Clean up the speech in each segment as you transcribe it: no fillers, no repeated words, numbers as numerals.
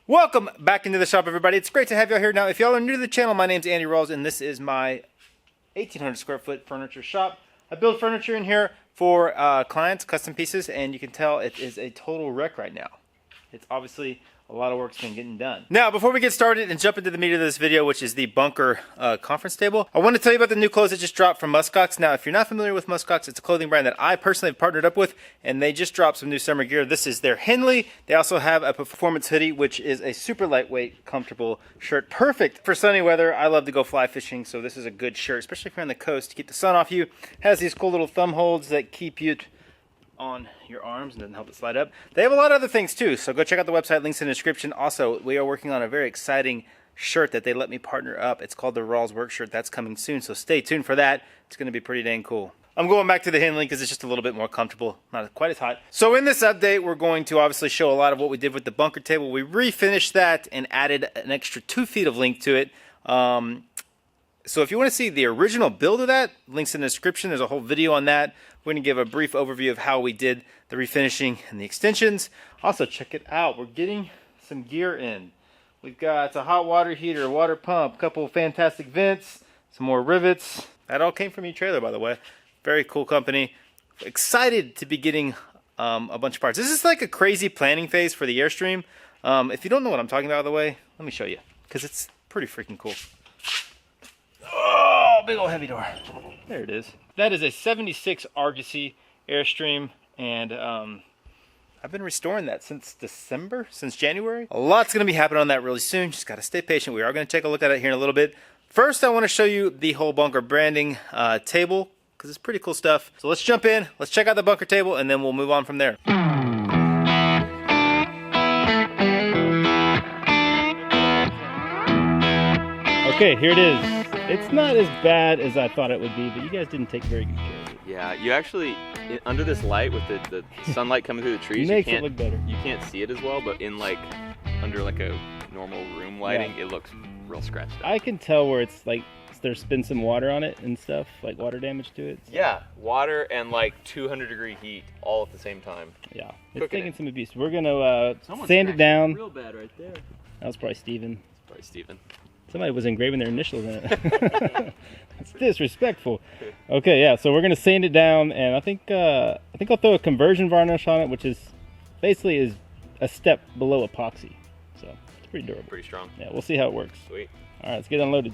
Welcome back into the shop, everybody. It's great to have y'all here. Now, if y'all are new to the channel, my name's Andy Rawls, and this is my 1,800 square foot furniture shop. I build furniture in here for clients, custom pieces, and you can tell it is a total wreck right now. It's obviously a lot of work's been getting done. Now, before we get started and jump into the meat of this video, which is the bunker conference table, I want to tell you about the new clothes that just dropped from Muskox. Now, if you're not familiar with Muskox, it's a clothing brand that I personally have partnered up with, and they just dropped some new summer gear. This is their Henley. They also have a performance hoodie, which is a super lightweight, comfortable shirt. Perfect for sunny weather. I love to go fly fishing, so this is a good shirt, especially if you're on the coast to keep the sun off you. It has these cool little thumb holds that keep you on your arms and doesn't help it slide up. They have a lot of other things too, so go check out the website, links in the description. Also, we are working on a very exciting shirt that they let me partner up. It's called the Rawls work shirt. That's coming soon, so stay tuned for that. It's going to be pretty dang cool. I'm going back to the Henley because it's just a little bit more comfortable, not quite as hot. So in this update, we're going to obviously show a lot of what we did with the bunker table. We refinished that and added an extra 2 feet of length to it. So if you want to see the original build of that, links in the description. There's a whole video on that. We're going to give a brief overview of how we did the refinishing and the extensions. Also, check it out. We're getting some gear in. We've got a hot water heater, a water pump, a couple of fantastic vents, some more rivets. That all came from eTrailer, by the way. Very cool company. Excited to be getting a bunch of parts. This is like a crazy planning phase for the Airstream. If you don't know what I'm talking about, by the way, let me show you, because it's pretty freaking cool. Oh, big old heavy door. There it is. That is a 76 Argosy Airstream, and I've been restoring that since December, since January. A lot's going to be happening on that really soon. Just got to stay patient. We are going to take a look at it here in a little bit. First, I want to show you the whole bunker branding table, because it's pretty cool stuff. So let's jump in, let's check out the bunker table, and then we'll move on from there. Okay, here it is. It's not as bad as I thought it would be, but you guys didn't take very good care of it. Yeah, you actually, under this light with the sunlight coming through the trees, Makes it look better. You can't see it as well, but in under a normal room lighting, Yeah. It looks real scratched up. I can tell where it's like there's been some water on it and stuff, like water damage to it. So. Yeah, water and 200-degree heat all at the same time. Yeah, it's taking some abuse. We're gonna sand it down. Real bad right there. That was probably Steven. Probably Steven. Somebody was engraving their initials in it. That's disrespectful. Okay, yeah. So we're gonna sand it down, and I think I'll throw a conversion varnish on it, which is basically a step below epoxy. So it's pretty durable. Pretty strong. Yeah, we'll see how it works. Sweet. All right, let's get unloaded.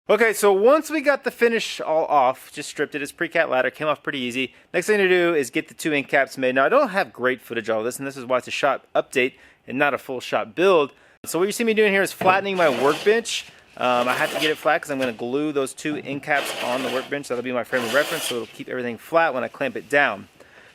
Okay, so once we got the finish all off, just stripped it, it's pre-cat ladder, came off pretty easy. Next thing to do is get the 2 end caps made. Now I don't have great footage of all this, and this is why it's a shop update and not a full shop build. So what you see me doing here is flattening my workbench. I have to get it flat because I'm going to glue those 2 end caps on the workbench. That'll be my frame of reference, so it'll keep everything flat when I clamp it down.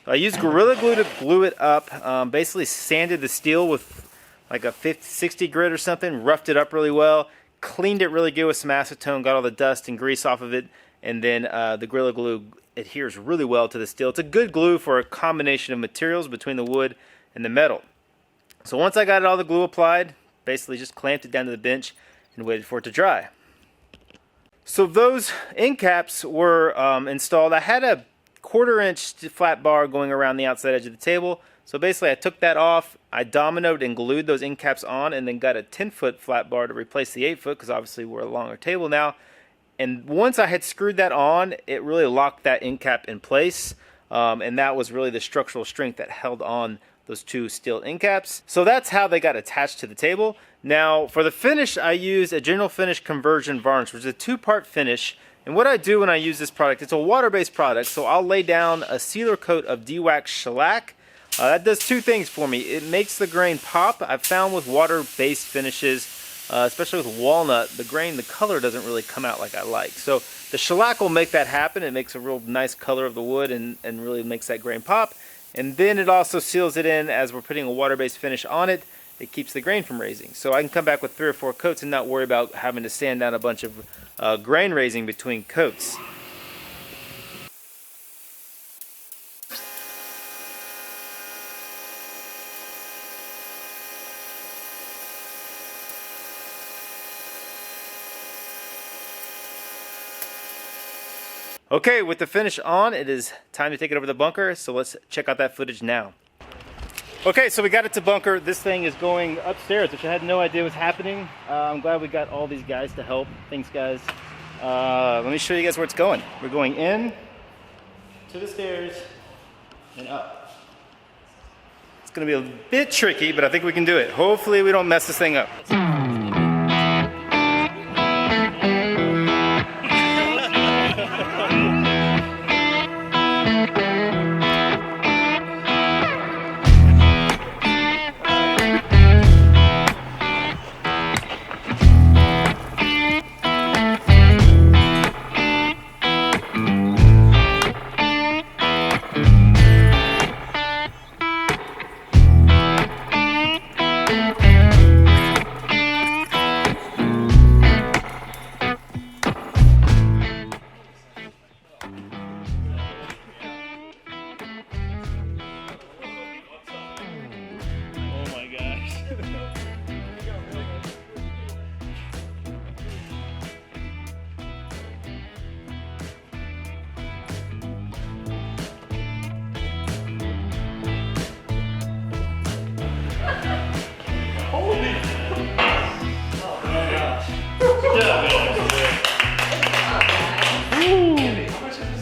So I used Gorilla Glue to glue it up. Basically sanded the steel with like a 60 grit or something, roughed it up really well, cleaned it really good with some acetone, got all the dust and grease off of it, and then the Gorilla Glue adheres really well to the steel. It's a good glue for a combination of materials between the wood and the metal. So once I got all the glue applied, basically just clamped it down to the bench and waited for it to dry. So those end caps were installed. I had a 1/4 inch flat bar going around the outside edge of the table. So basically I took that off, I dominoed and glued those end caps on, and then got a 10-foot flat bar to replace the 8-foot, because obviously we're a longer table now. And once I had screwed that on, it really locked that end cap in place, and that was really the structural strength that held on those two steel end caps. So that's how they got attached to the table. Now for the finish, I use a general finish conversion varnish, which is a 2-part finish. And what I do when I use this product, it's a water-based product, so I'll lay down a sealer coat of de-wax shellac. That does two things for me. It makes the grain pop. I've found with water-based finishes, especially with walnut, the color doesn't really come out like I like. So the shellac will make that happen. It makes a real nice color of the wood and really makes that grain pop. And then it also seals it in as we're putting a water-based finish on it. It keeps the grain from raising. So I can come back with 3 or 4 coats and not worry about having to sand down a bunch of grain raising between coats. Okay, with the finish on, it is time to take it over to the bunker, so let's check out that footage now. Okay, so we got it to bunker. This thing is going upstairs, which I had no idea was happening. I'm glad we got all these guys to help. Thanks, guys. Let me show you guys where it's going. We're going in, to the stairs, and up. It's gonna be a bit tricky, but I think we can do it. Hopefully we don't mess this thing up.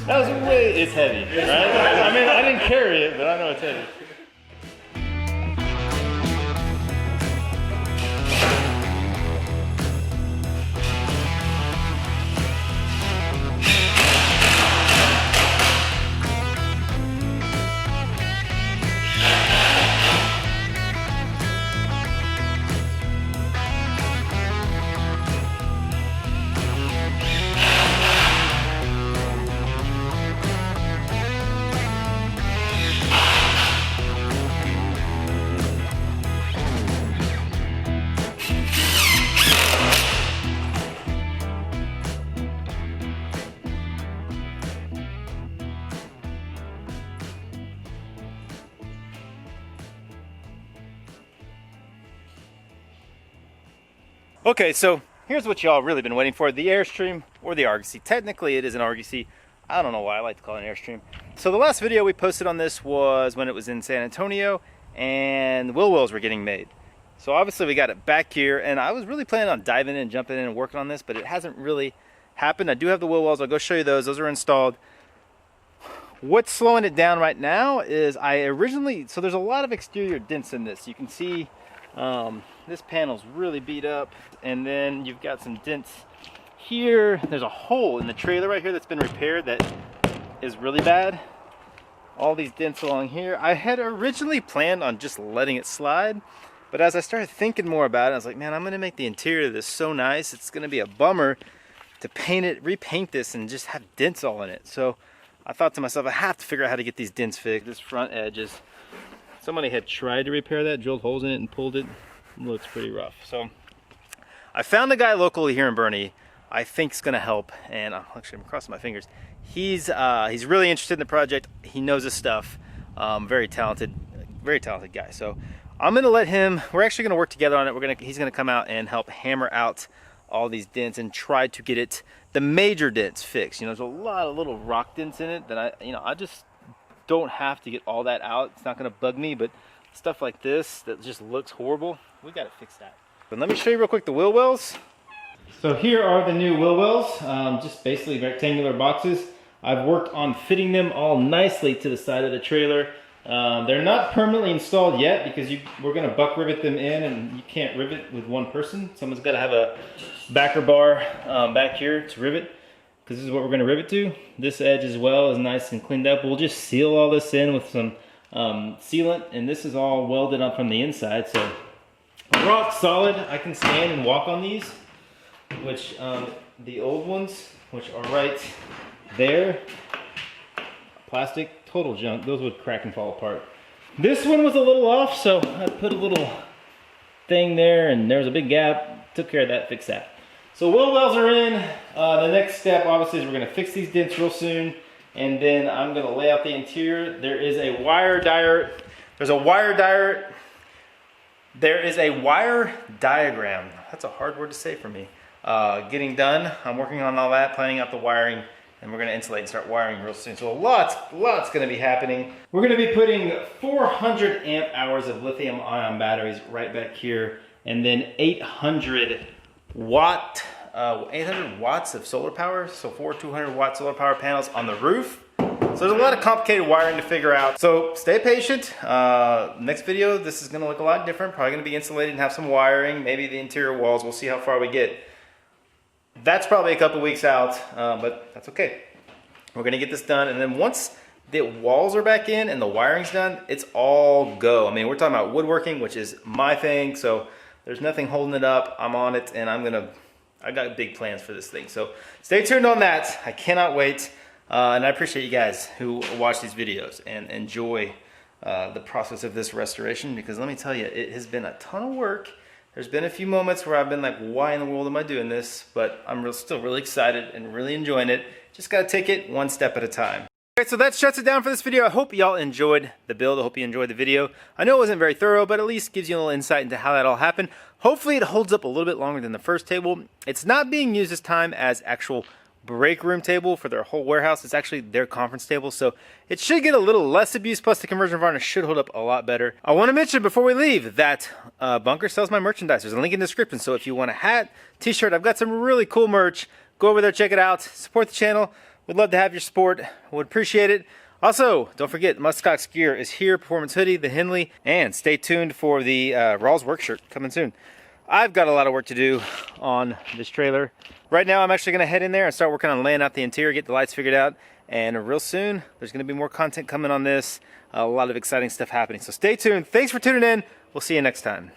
That was way, it's heavy, right? I mean, I didn't carry it, but I know it's heavy. Okay, so here's what y'all really been waiting for, the Airstream or the Argosy. Technically it is an Argosy. I don't know why I like to call it an Airstream. So the last video we posted on this was when it was in San Antonio and wheel wells were getting made. So obviously we got it back here, and I was really planning on diving in and jumping in and working on this, but it hasn't really happened. I do have the wheel wells. I'll go show you those. Those are installed. What's slowing it down right now is so there's a lot of exterior dents in this. You can see this panel's really beat up, and then you've got some dents here. There's a hole in the trailer right here that's been repaired that is really bad. All these dents along here. I had originally planned on just letting it slide, but as I started thinking more about it, I was like, man, I'm gonna make the interior of this so nice. It's gonna be a bummer to repaint this and just have dents all in it. So I thought to myself, I have to figure out how to get these dents fixed. This front edge is, somebody had tried to repair that, drilled holes in it and pulled it. It looks pretty rough. So I found a guy locally here in Bernie I think is gonna help, and actually I'm crossing my fingers. He's really interested in the project. He knows his stuff. Very talented guy. So I'm gonna let him, we're actually gonna work together on it. He's gonna come out and help hammer out all these dents and try to get the major dents fixed. You know, there's a lot of little rock dents in it that I just don't have to get all that out. It's not gonna bug me, but stuff like this that just looks horrible, we gotta fix that. But let me show you real quick the wheel wells. So here are the new wheel wells, just basically rectangular boxes. I've worked on fitting them all nicely to the side of the trailer. They're not permanently installed yet because we're going to buck rivet them in, and you can't rivet with one person. Someone's got to have a backer bar back here to rivet, because this is what we're going to rivet to. This edge as well is nice and cleaned up. We'll just seal all this in with some sealant, and this is all welded up from the inside, so rock solid. I can stand and walk on these, which the old ones, which are right there, plastic, total junk. Those would crack and fall apart. This one was a little off, so I put a little thing there, and there was a big gap. Took care of that, fixed that. So wheel wells are in. The next step, obviously, is we're going to fix these dents real soon, and then I'm going to lay out the interior. There is a wire diagram. That's a hard word to say for me. Getting done. I'm working on all that, planning out the wiring, and we're going to insulate and start wiring real soon. So lots going to be happening. We're going to be putting 400 amp hours of lithium ion batteries right back here, and then 800 watts of solar power. So 200 watt solar power panels on the roof. So there's a lot of complicated wiring to figure out. So stay patient. Next video, this is going to look a lot different. Probably going to be insulated and have some wiring, maybe the interior walls. We'll see how far we get. That's probably a couple weeks out, but that's okay. We're gonna get this done, and then once the walls are back in and the wiring's done, it's all go. I mean, we're talking about woodworking, which is my thing, so there's nothing holding it up. I'm on it, and I got big plans for this thing. So stay tuned on that. I cannot wait, and I appreciate you guys who watch these videos and enjoy the process of this restoration, because let me tell you, it has been a ton of work. There's been a few moments where I've been like, why in the world am I doing this? But I'm still really excited and really enjoying it. Just gotta take it one step at a time. Okay, so that shuts it down for this video. I hope y'all enjoyed the build. I hope you enjoyed the video. I know it wasn't very thorough, but at least gives you a little insight into how that all happened. Hopefully it holds up a little bit longer than the first table. It's not being used this time as actual break room table for their whole warehouse. It's actually their conference table, so it should get a little less abuse, plus the conversion varnish should hold up a lot better. I want to mention before we leave that Bunker sells my merchandise. There's a link in the description, so if you want a hat, t-shirt, I've got some really cool merch. Go over there, check it out, support the channel. We'd love to have your support. Would appreciate it. Also, don't forget, Muskox Gear is here, Performance Hoodie, the Henley, and stay tuned for the Rawls work shirt coming soon. I've got a lot of work to do on this trailer. Right now, I'm actually going to head in there and start working on laying out the interior, get the lights figured out, and real soon, there's going to be more content coming on this. A lot of exciting stuff happening, so stay tuned. Thanks for tuning in. We'll see you next time.